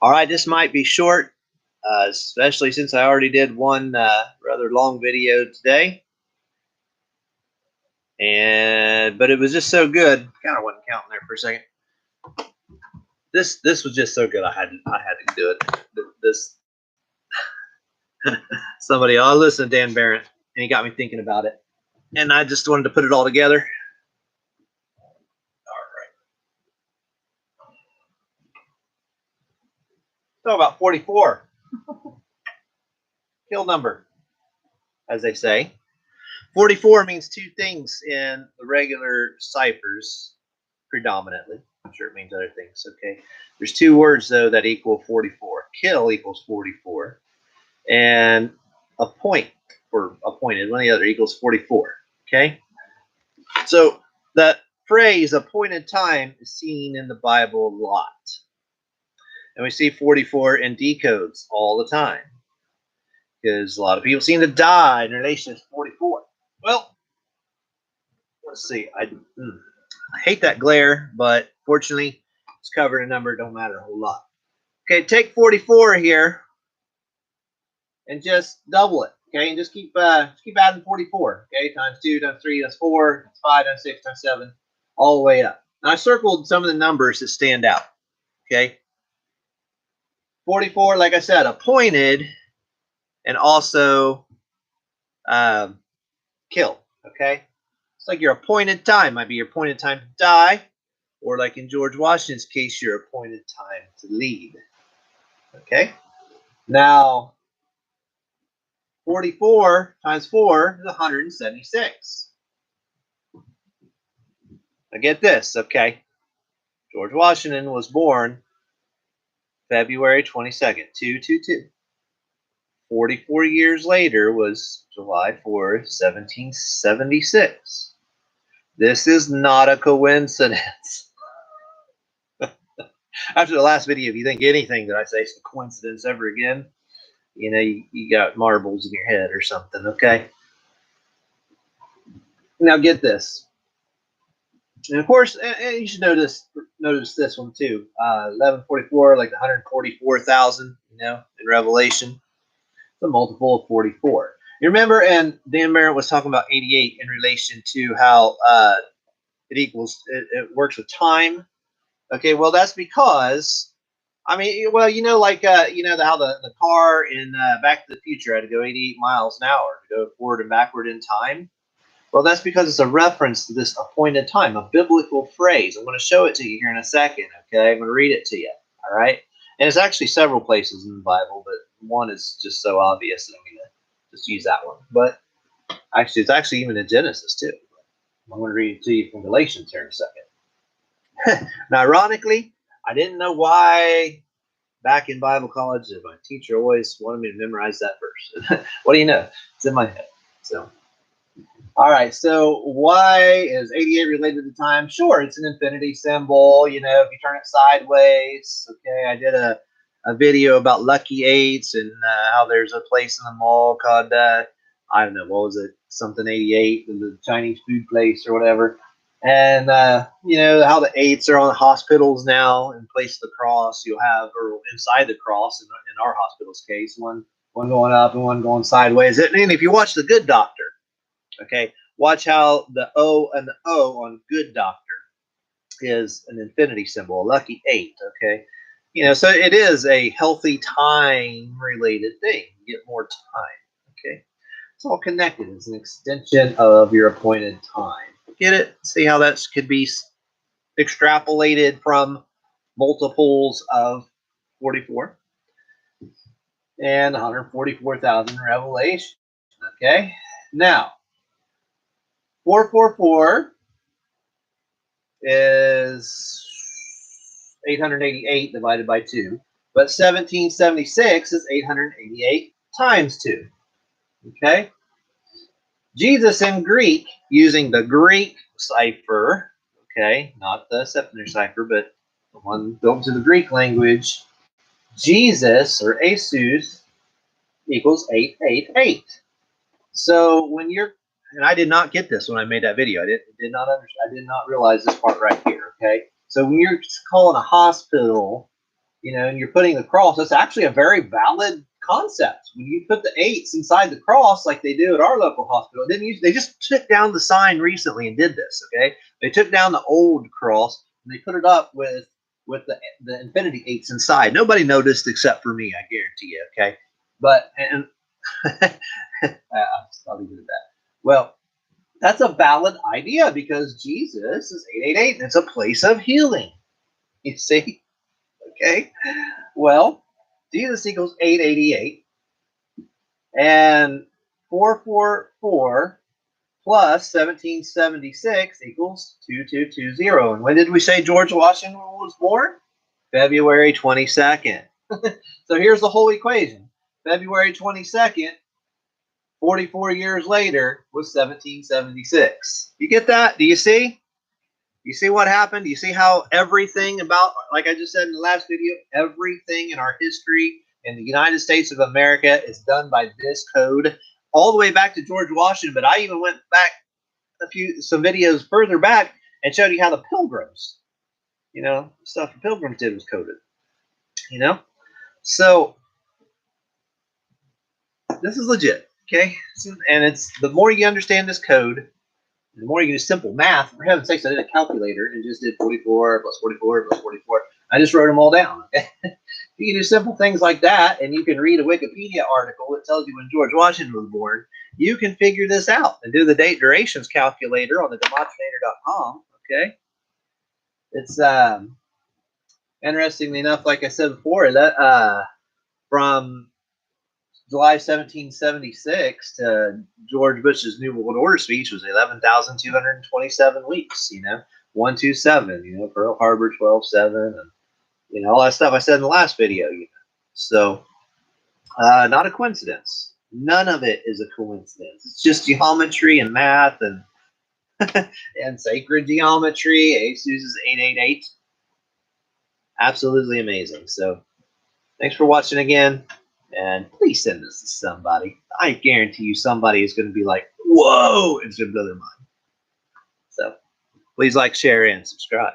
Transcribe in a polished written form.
All right, this might be short, especially since I already did one rather long video today. But it was just so good. Kind of wasn't counting there for a second. This was just so good. I had to do it. This somebody. I listened to Dan Barrett, and he got me thinking about it, and I just wanted to put it all together. All right. Talk about 44. Kill number, as they say. 44 means two things in the regular ciphers, predominantly. I'm sure it means other things. Okay. There's two words though that equal 44. Kill equals 44, and appoint or appointed, one or the other, equals 44. Okay. So that phrase appointed time is seen in the Bible a lot. And we see 44 in decodes all the time. Because a lot of people seem to die in relation to 44. Well, let's see. I hate that glare, but fortunately, it's covering a number. Don't matter a whole lot. Okay, take 44 here and just double it. Okay, and just keep adding 44. Okay, times 2, times 3, times 4, times 5, times 6, times 7, all the way up. Now I circled some of the numbers that stand out. Okay, 44, like I said, appointed, and also kill. Okay, it's like your appointed time. Might be your appointed time to die, or like in George Washington's case, your appointed time to lead. Okay, now 44 times 4 is 176. Now get this, okay? George Washington was born February 22nd, 222. 44 years later was July 4th, 1776. This is not a coincidence. After the last video, if you think anything that I say is a coincidence ever again, you know, you got marbles in your head or something, okay? Now get this. And of course, and you should notice this one too. 1144, like the 144,000, you know, in Revelation. It's a multiple of 44. You remember, and Dan Barrett was talking about 88 in relation to how it works with time. Okay, well, that's because, I mean, well, you know, like, you know, how the car in Back to the Future had to go 88 miles an hour to go forward and backward in time. Well, that's because it's a reference to this appointed time, a biblical phrase. I'm going to show it to you here in a second, okay? I'm going to read it to you, all right? And it's actually several places in the Bible, but one is just so obvious that I'm going to just use that one. But actually, it's actually even in Genesis, too. I'm going to read it to you from Galatians here in a second. Now, ironically, I didn't know why back in Bible college my teacher always wanted me to memorize that verse. What do you know? It's in my head, so... All right, so why is 88 related to time? Sure, it's an infinity symbol. You know, if you turn it sideways, okay, I did a video about lucky eights and how there's a place in the mall called, I don't know, what was it, something 88, the Chinese food place or whatever. And, you know, how the eights are on hospitals now in place of the cross. You'll have, or inside the cross, in our hospital's case, one going up and one going sideways. And if you watch The Good Doctor, okay, watch how the O and the O on Good Doctor is an infinity symbol, a lucky 8, okay? You know, so it is a healthy time-related thing. You get more time, okay? It's all connected. It's an extension of your appointed time. Get it? See how that could be extrapolated from multiples of 44 and 144,000 in Revelation, okay? Now, 444 is 888 divided by 2, but 1776 is 888 times 2. Okay? Jesus in Greek, using the Greek cipher, okay, not the Septuagint cipher, but the one built to the Greek language, Jesus, or Jesus, equals 888. So when you're, and I did not get this when I made that video. I did not understand. I did not realize this part right here. Okay, so when you're calling a hospital you know, and you're putting the cross, that's actually a very valid concept. When you put the 8s inside the cross, like they do at our local hospital, they just took down the sign recently and did this. Okay, they took down the old cross and they put it up with the infinity 8s inside. Nobody noticed except for me, I guarantee you. Okay, but and I'll leave it at that. Well, that's a valid idea because Jesus is 888 and it's a place of healing. You see? Okay. Well, Jesus equals 888 and 444 plus 1776 equals 2220. And when did we say George Washington was born? February 22nd. So here's the whole equation. February 22nd, 44 years later, was 1776. You get that? Do you see? You see what happened? Do you see how everything about, like I just said in the last video, everything in our history in the United States of America is done by this code, all the way back to George Washington. But I even went back some videos further back and showed you how the Pilgrims, you know, stuff the Pilgrims did was coded, you know. So this is legit, okay? And it's the more you understand this code, the more you do simple math. For heaven's sakes, I did a calculator and just did 44 plus 44 plus 44. I just wrote them all down. You can do simple things like that, and you can read a Wikipedia article that tells you when George Washington was born. You can figure this out and do the date durations calculator on the demonstrator.com. Okay, it's interestingly enough, like I said before, that from July 1776 to George Bush's New World Order speech was 11,227 weeks. You know, 127. You know, Pearl Harbor 12/7, and you know all that stuff I said in the last video. You know, so not a coincidence. None of it is a coincidence. It's just geometry and math and and sacred geometry. ASUS is 888. Absolutely amazing. So thanks for watching again. And please send this to somebody. I guarantee you somebody is going to be like, whoa, it's going to blow their mind. So please like, share, and subscribe.